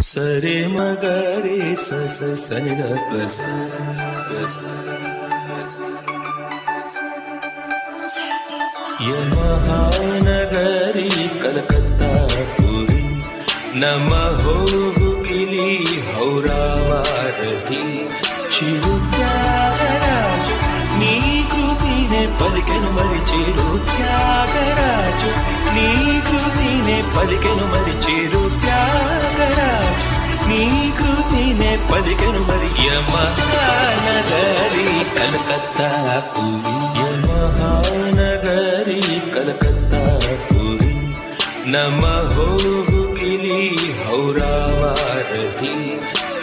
సరే మగరే సస సనిద పస పస మహానగరి కలకత్తా పురి నమహోగిలి హౌరావారధి చిరు త్యాగరాజు నీ కృతినే పలికెను మరి చేరు త్యాగరాజు నీ కృతినే పలికెను మరి చేరు త్యాగరాజు నీ కృతినే పలికెను మరి మహానగరి కలకత్తా పురి మహానగరి కలకత్తా పురి నమహోగిలి హౌరావారధి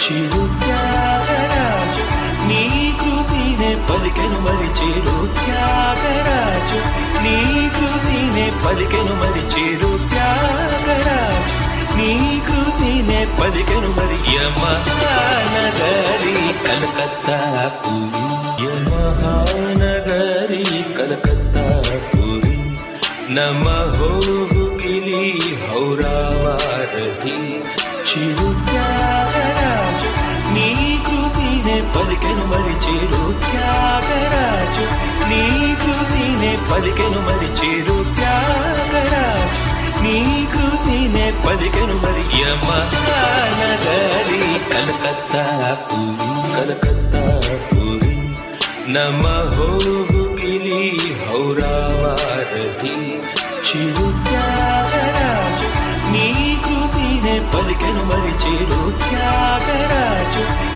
చిరు త్యాగరాజు నీ కృతినే పలికెను మరి చేరు త్యాగరాజు నీ కృతినే పలికెను మరి చేరు త్యాగరాజు నీ కృతినే పలికెను మరి మహానగరి కలకత్తా పురి మహానగరి కలకత్తా పురి నమహోగిలి హౌరావారధి చిరు త్యాగరాజు నీ కృతినే పలికెను మరి చేరు త్యాగరాజు నీ కృతినే పలికెను మరి చేరు త్యాగరాజు నీ కృతినే పలికెను మరి మహానగరి కలకత్తా పురి కలకత్తా పురి నమహోగిలి హౌరావారధి చిరు త్యాగరాజు నీ కృతినే పలికెను మరి చేరు త్యాగరాజు